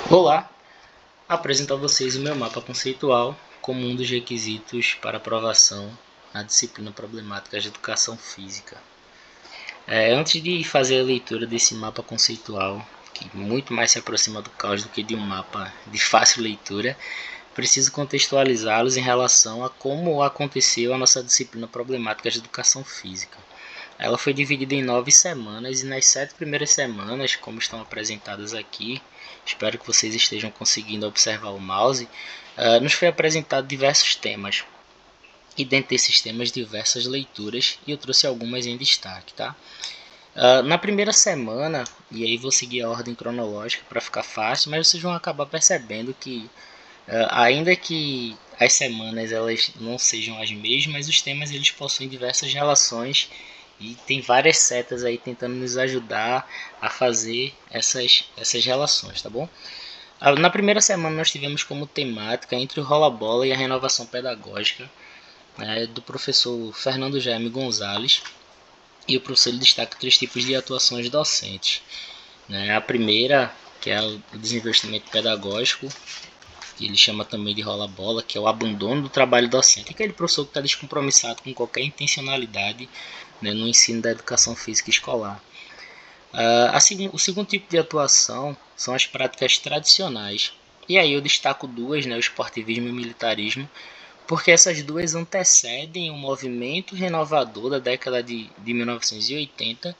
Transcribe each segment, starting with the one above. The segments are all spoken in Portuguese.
Olá, apresento a vocês o meu mapa conceitual como um dos requisitos para aprovação na disciplina Problemáticas de Educação Física. Antes de fazer a leitura desse mapa conceitual, que muito mais se aproxima do caos do que de um mapa de fácil leitura, preciso contextualizá-los em relação a como aconteceu a nossa disciplina Problemáticas de Educação Física. Ela foi dividida em 9 semanas e nas 7 primeiras semanas, como estão apresentadas aqui, espero que vocês estejam conseguindo observar o mouse, nos foi apresentado diversos temas. E dentre esses temas, diversas leituras, e eu trouxe algumas em destaque, tá? Na primeira semana, e aí vou seguir a ordem cronológica para ficar fácil, mas vocês vão acabar percebendo que, ainda que as semanas elas não sejam as mesmas, os temas eles possuem diversas relações e tem várias setas aí tentando nos ajudar a fazer essas relações, tá bom? Na primeira semana nós tivemos como temática entre o rola-bola e a renovação pedagógica, né, do professor Fernando Jaime Gonzalez, e o professor ele destaca 3 tipos de atuações docentes. Né? A primeira, que é o desinvestimento pedagógico, que ele chama também de rola-bola, que é o abandono do trabalho docente, aquele professor que está descompromissado com qualquer intencionalidade, né, no ensino da educação física escolar. O segundo tipo de atuação são as práticas tradicionais. E aí eu destaco duas, né, o esportivismo e o militarismo, porque essas duas antecedem o movimento renovador da década de 1980,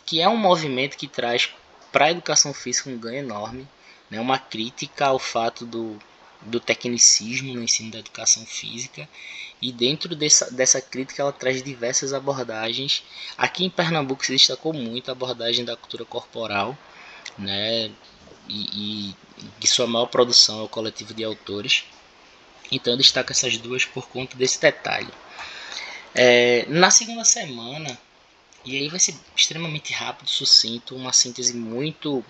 que é um movimento que traz para a educação física um ganho enorme, né, uma crítica ao fato do tecnicismo no ensino da educação física, e dentro dessa crítica ela traz diversas abordagens. Aqui em Pernambuco se destacou muito a abordagem da cultura corporal, né, e de sua maior produção é o coletivo de autores. Então eu destaco essas duas por conta desse detalhe. Na segunda semana, e aí vai ser extremamente rápido, sucinto, uma síntese muito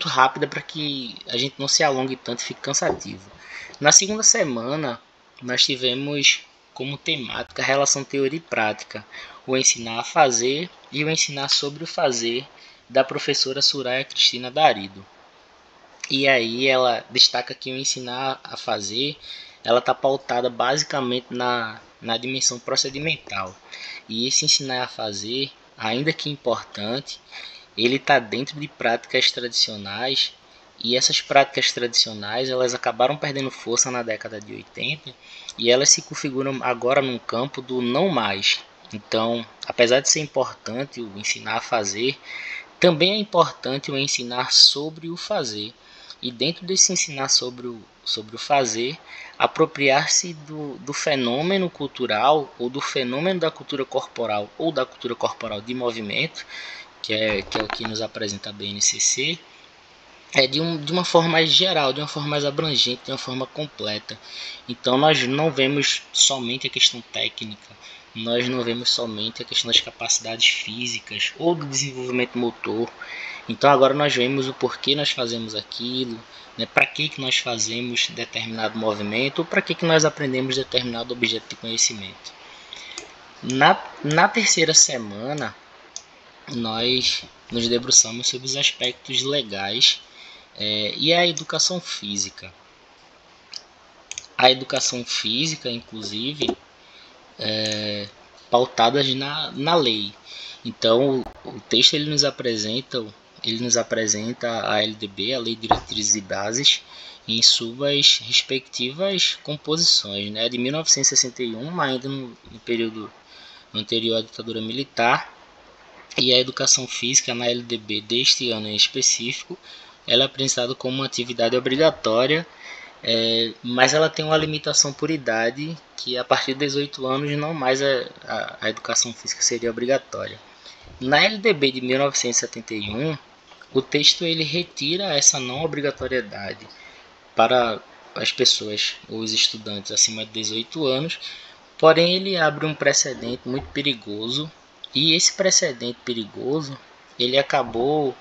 rápida para que a gente não se alongue tanto e fique cansativo. Na segunda semana, nós tivemos como temática a relação teoria e prática, o ensinar a fazer e o ensinar sobre o fazer, da professora Suraya Cristina Darido. E aí ela destaca que o ensinar a fazer, ela está pautada basicamente na dimensão procedimental. E esse ensinar a fazer, ainda que importante, ele está dentro de práticas tradicionais, e essas práticas tradicionais elas acabaram perdendo força na década de 80 e elas se configuram agora num campo do não mais. Então, apesar de ser importante o ensinar a fazer, também é importante o ensinar sobre o fazer. E dentro desse ensinar sobre o fazer, apropriar-se do fenômeno cultural ou do fenômeno da cultura corporal ou da cultura corporal de movimento, que é o que nos apresenta a BNCC, de uma forma mais geral, de uma forma mais abrangente, de uma forma completa. Então nós não vemos somente a questão técnica, nós não vemos somente a questão das capacidades físicas ou do desenvolvimento motor. Então agora nós vemos o porquê nós fazemos aquilo, né, para que nós fazemos determinado movimento ou para que nós aprendemos determinado objeto de conhecimento. Na terceira semana, nós nos debruçamos sobre os aspectos legais e a educação física. A educação física, inclusive, pautadas na lei. Então, o texto ele nos apresenta a LDB, a Lei de Diretrizes e Bases, em suas respectivas composições, né? De 1961, ainda no período anterior à ditadura militar, e a educação física na LDB deste ano em específico, ela é apresentada como uma atividade obrigatória, mas ela tem uma limitação por idade, que a partir de 18 anos não mais a educação física seria obrigatória. Na LDB de 1971, o texto ele retira essa não obrigatoriedade para as pessoas ou os estudantes acima de 18 anos, porém ele abre um precedente muito perigoso, e esse precedente perigoso ele acabou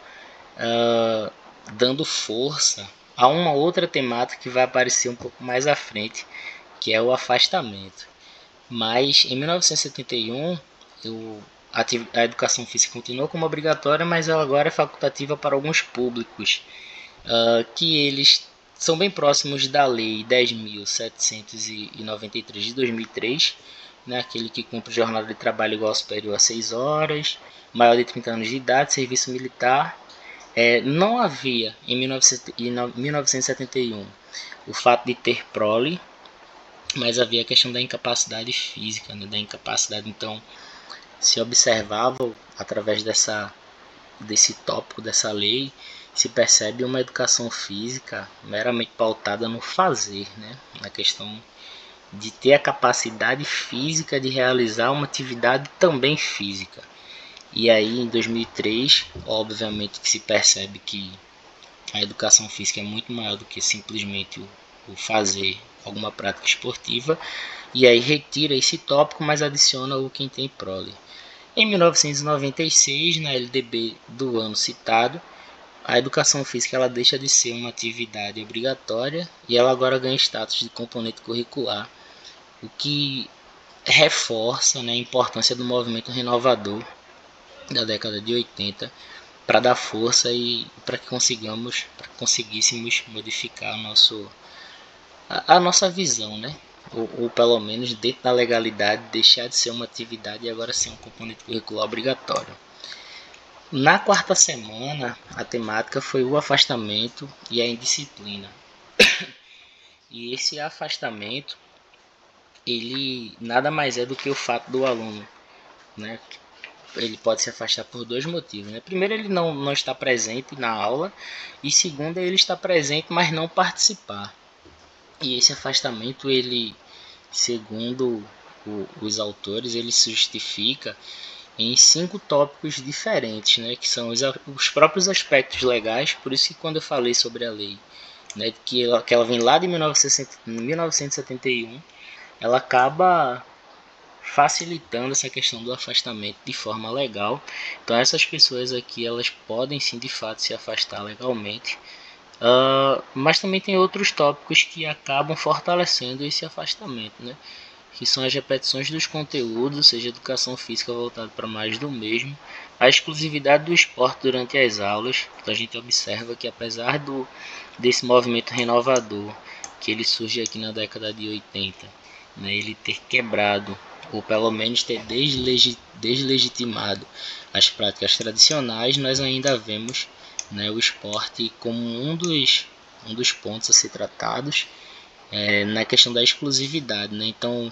dando força a uma outra temática que vai aparecer um pouco mais à frente, que é o afastamento. Mas em 1971, a educação física continua como obrigatória, mas ela agora é facultativa para alguns públicos, que eles são bem próximos da Lei 10.793 de 2003, né, aquele que cumpre jornada de trabalho igual ou superior a 6 horas, maior de 30 anos de idade, serviço militar. Não havia em 1971 o fato de ter prole, mas havia a questão da incapacidade física, né, da incapacidade. Então se observava através desse tópico, dessa lei, se percebe uma educação física meramente pautada no fazer, né? Na questão de ter a capacidade física de realizar uma atividade também física. E aí, em 2003, obviamente que se percebe que a educação física é muito maior do que simplesmente o fazer alguma prática esportiva, e aí retira esse tópico, mas adiciona o quem tem prole. Em 1996, na LDB do ano citado, a educação física ela deixa de ser uma atividade obrigatória e ela agora ganha status de componente curricular, o que reforça, né, a importância do movimento renovador da década de 80 para dar força e para que conseguíssemos modificar a nossa visão, né? Ou pelo menos dentro da legalidade deixar de ser uma atividade e agora ser um componente curricular obrigatório. Na quarta semana, a temática foi o afastamento e a indisciplina. E esse afastamento, ele nada mais é do que o fato do aluno, né? Ele pode se afastar por dois motivos, né? Primeiro, ele não está presente na aula, e segundo, ele está presente, mas não participar. E esse afastamento, ele, segundo os autores, ele se justifica em 5 tópicos diferentes, né, que são os próprios aspectos legais. Por isso que quando eu falei sobre a lei, né, que ela vem lá de 1971, ela acaba facilitando essa questão do afastamento de forma legal. Então essas pessoas aqui, elas podem sim de fato se afastar legalmente, mas também tem outros tópicos que acabam fortalecendo esse afastamento, né? Que são as repetições dos conteúdos, ou seja, educação física voltada para mais do mesmo, a exclusividade do esporte durante as aulas. Então a gente observa que apesar desse movimento renovador que ele surge aqui na década de 80, né, ele ter quebrado ou pelo menos ter deslegitimado as práticas tradicionais, nós ainda vemos, né, o esporte como um dos pontos a ser tratados, na questão da exclusividade, né? Então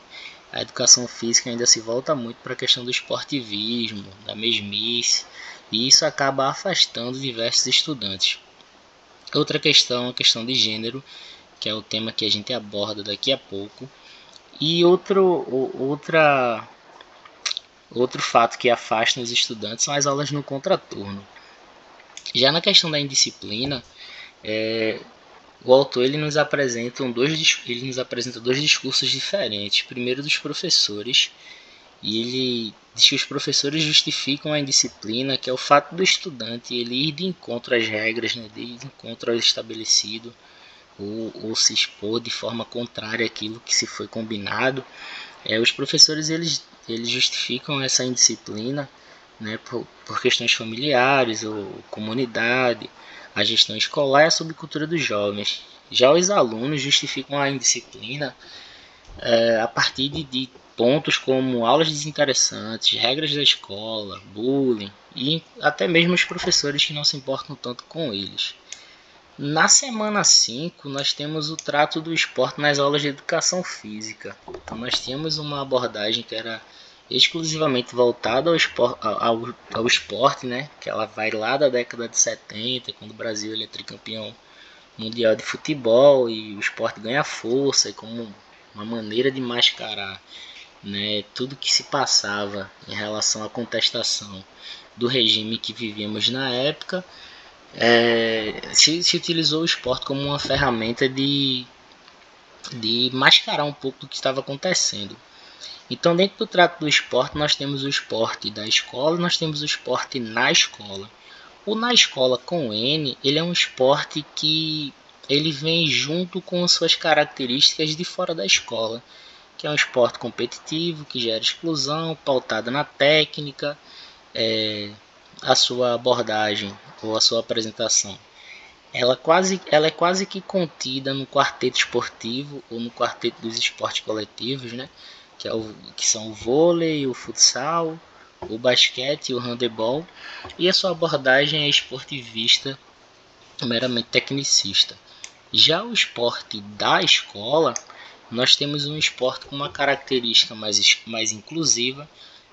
a educação física ainda se volta muito para a questão do esportivismo, da mesmice, e isso acaba afastando diversos estudantes. Outra questão, a questão de gênero, que é o tema que a gente aborda daqui a pouco. E outro fato que afasta os estudantes são as aulas no contraturno. Já na questão da indisciplina, o autor ele nos apresenta dois discursos diferentes. Primeiro, dos professores, e ele diz que os professores justificam a indisciplina, que é o fato do estudante ele ir de encontro às regras, né, de ir de encontro ao estabelecido, ou se expor de forma contrária àquilo que se foi combinado. Os professores eles justificam essa indisciplina, né, por questões familiares ou comunidade, a gestão escolar e a subcultura dos jovens. Já os alunos justificam a indisciplina a partir de pontos como aulas desinteressantes, regras da escola, bullying e até mesmo os professores que não se importam tanto com eles. Na semana 5, nós temos o trato do esporte nas aulas de educação física. Então, nós tínhamos uma abordagem que era exclusivamente voltada ao esporte, né? Que ela vai lá da década de 70, quando o Brasil ele é tricampeão mundial de futebol e o esporte ganha força, e como uma maneira de mascarar, né, tudo que se passava em relação à contestação do regime que vivíamos na época. Se utilizou o esporte como uma ferramenta de mascarar um pouco do que estava acontecendo. Então, dentro do trato do esporte, nós temos o esporte da escola e nós temos o esporte na escola. O na escola com N, ele é um esporte que ele vem junto com suas características de fora da escola, que é um esporte competitivo, que gera exclusão, pautado na técnica, a sua abordagem ou a sua apresentação, ela é quase que contida no quarteto esportivo ou no quarteto dos esportes coletivos, né? Que são o vôlei, o futsal, o basquete e o handebol, e a sua abordagem é esportivista, meramente tecnicista. Já o esporte da escola, nós temos um esporte com uma característica mais inclusiva,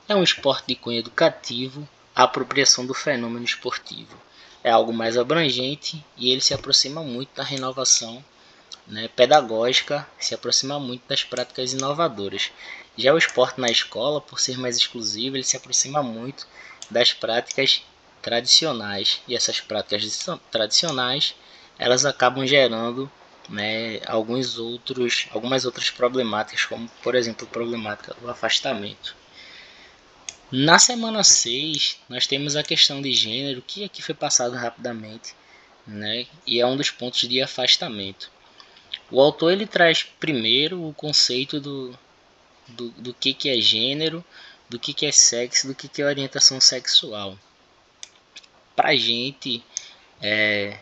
é um esporte de cunho educativo, a apropriação do fenômeno esportivo. É algo mais abrangente e ele se aproxima muito da renovação, né, pedagógica, se aproxima muito das práticas inovadoras. Já o esporte na escola, por ser mais exclusivo, ele se aproxima muito das práticas tradicionais. E essas práticas tradicionais, elas acabam gerando, né, algumas outras problemáticas, como por exemplo a problemática do afastamento. Na semana 6, nós temos a questão de gênero, que aqui foi passado rapidamente, né, e é um dos pontos de afastamento. O autor ele traz primeiro o conceito do que é gênero, do que é sexo, do que é orientação sexual. Para a gente,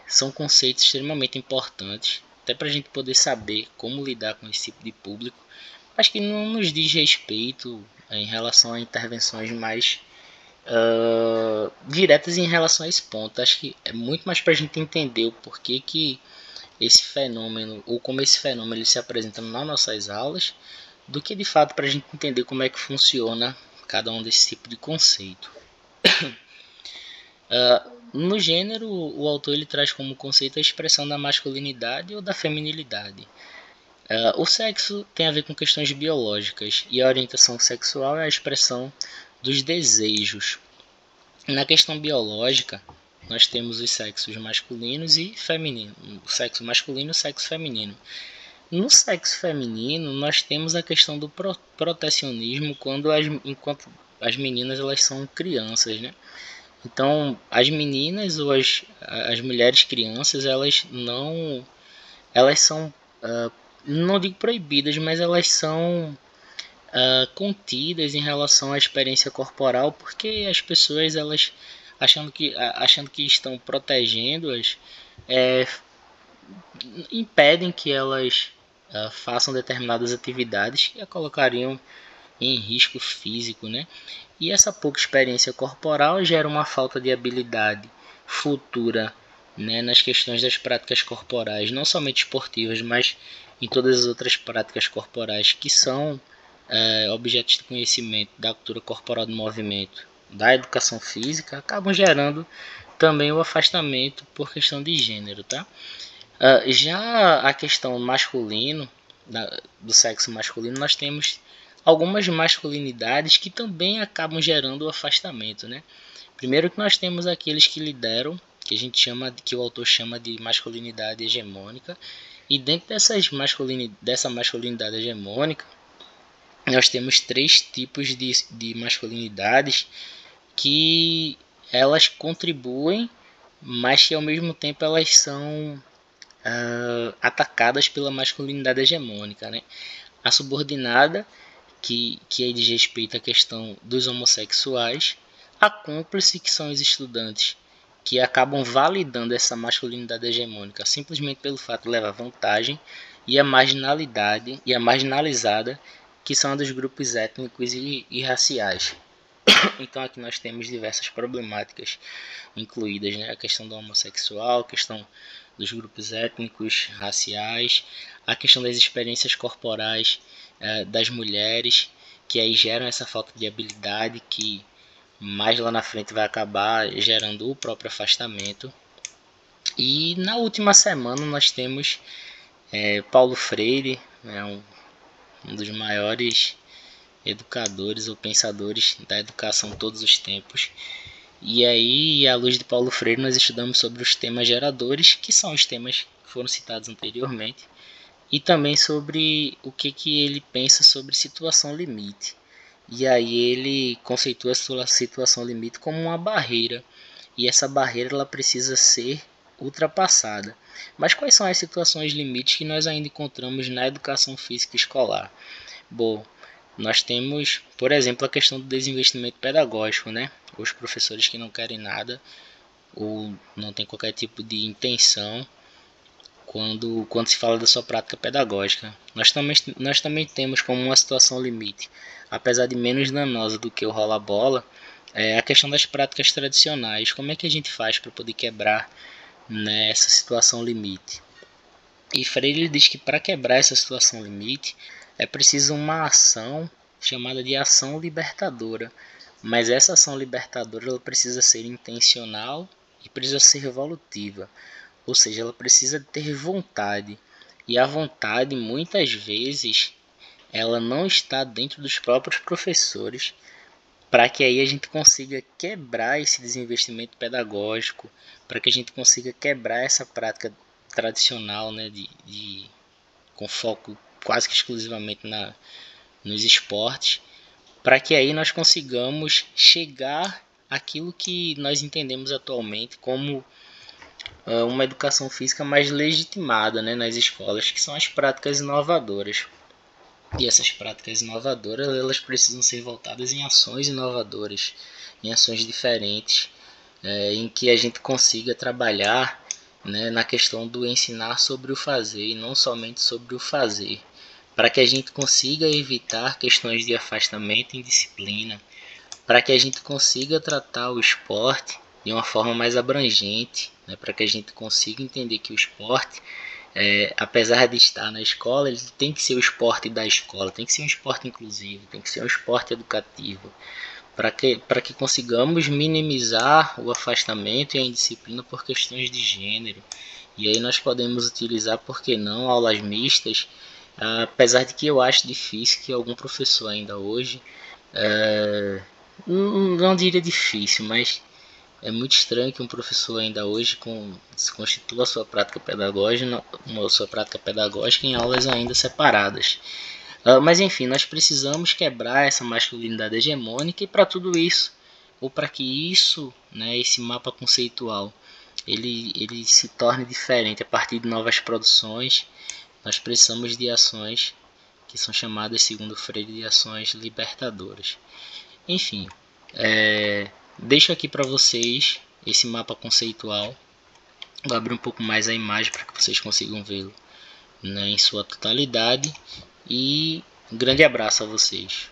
são conceitos extremamente importantes, até para a gente poder saber como lidar com esse tipo de público, mas que não nos diz respeito em relação a intervenções mais diretas em relação a esse ponto. Acho que é muito mais para a gente entender o porquê que esse fenômeno, ou como esse fenômeno ele se apresenta nas nossas aulas, do que de fato para a gente entender como é que funciona cada um desse tipo de conceito. No gênero, o autor ele traz como conceito a expressão da masculinidade ou da feminilidade. O sexo tem a ver com questões biológicas e a orientação sexual é a expressão dos desejos. Na questão biológica, nós temos os sexos masculinos e femininos, o sexo masculino e o sexo feminino. No sexo feminino, nós temos a questão do protecionismo enquanto as meninas elas são crianças, né? Então, as meninas ou as mulheres crianças, elas são, não digo proibidas, mas elas são contidas em relação à experiência corporal, porque as pessoas elas achando que estão protegendo-as, impedem que elas façam determinadas atividades que a colocariam em risco físico, né? E essa pouca experiência corporal gera uma falta de habilidade futura, né, nas questões das práticas corporais, não somente esportivas, mas em todas as outras práticas corporais que são objetos de conhecimento da cultura corporal do movimento, da educação física, acabam gerando também o afastamento por questão de gênero, tá? Já a questão masculino, do sexo masculino, nós temos algumas masculinidades que também acabam gerando o afastamento, né? Primeiro que nós temos aqueles que lideram, que o autor chama de masculinidade hegemônica, e dentro dessa masculinidade hegemônica, nós temos 3 tipos de masculinidades que elas contribuem, mas que ao mesmo tempo elas são atacadas pela masculinidade hegemônica, né? A subordinada, que aí diz respeito à questão dos homossexuais, a cúmplice, que são os estudantes que acabam validando essa masculinidade hegemônica simplesmente pelo fato de levar vantagem, e a marginalidade e a marginalizada, que são a dos grupos étnicos e raciais. Então aqui nós temos diversas problemáticas incluídas, né? A questão do homossexual, a questão dos grupos étnicos, raciais, a questão das experiências corporais das mulheres, que aí geram essa falta de habilidade que mais lá na frente vai acabar gerando o próprio afastamento. E na última semana nós temos Paulo Freire, né, um dos maiores educadores ou pensadores da educação de todos os tempos. E aí, à luz de Paulo Freire, nós estudamos sobre os temas geradores, que são os temas que foram citados anteriormente, e também sobre o que ele pensa sobre situação limite. E aí ele conceitua a situação limite como uma barreira, e essa barreira ela precisa ser ultrapassada. Mas quais são as situações limites que nós ainda encontramos na educação física escolar? Bom, nós temos, por exemplo, a questão do desinvestimento pedagógico, né? Os professores que não querem nada ou não tem qualquer tipo de intenção quando se fala da sua prática pedagógica. Nós também temos como uma situação limite, apesar de menos danosa do que o rola-bola, a questão das práticas tradicionais. Como é que a gente faz para poder quebrar nessa situação limite? E Freire diz que para quebrar essa situação limite é preciso uma ação chamada de ação libertadora. Mas essa ação libertadora ela precisa ser intencional e precisa ser evolutiva. Ou seja, ela precisa ter vontade. E a vontade, muitas vezes, ela não está dentro dos próprios professores, para que aí a gente consiga quebrar esse desinvestimento pedagógico, para que a gente consiga quebrar essa prática tradicional, né, com foco quase que exclusivamente nos esportes, para que aí nós consigamos chegar àquilo que nós entendemos atualmente como uma educação física mais legitimada, né, nas escolas, que são as práticas inovadoras. E essas práticas inovadoras elas precisam ser voltadas em ações inovadoras, em ações diferentes, em que a gente consiga trabalhar, né, na questão do ensinar sobre o fazer e não somente sobre o fazer, para que a gente consiga evitar questões de afastamento em disciplina, para que a gente consiga tratar o esporte de uma forma mais abrangente, né, para que a gente consiga entender que o esporte, apesar de estar na escola, ele tem que ser o esporte da escola, tem que ser um esporte inclusivo, tem que ser um esporte educativo, para que consigamos minimizar o afastamento e a indisciplina por questões de gênero. E aí nós podemos utilizar, por que não, aulas mistas, apesar de que eu acho difícil que algum professor ainda hoje, não diria difícil, mas é muito estranho que um professor ainda hoje se constitua a sua prática pedagógica em aulas ainda separadas. Mas enfim, nós precisamos quebrar essa masculinidade hegemônica e para tudo isso, ou para que isso, né, esse mapa conceitual, ele se torne diferente a partir de novas produções, nós precisamos de ações que são chamadas, segundo Freire, de ações libertadoras. Enfim, deixo aqui para vocês esse mapa conceitual. Vou abrir um pouco mais a imagem para que vocês consigam vê-lo, né, em sua totalidade. E um grande abraço a vocês.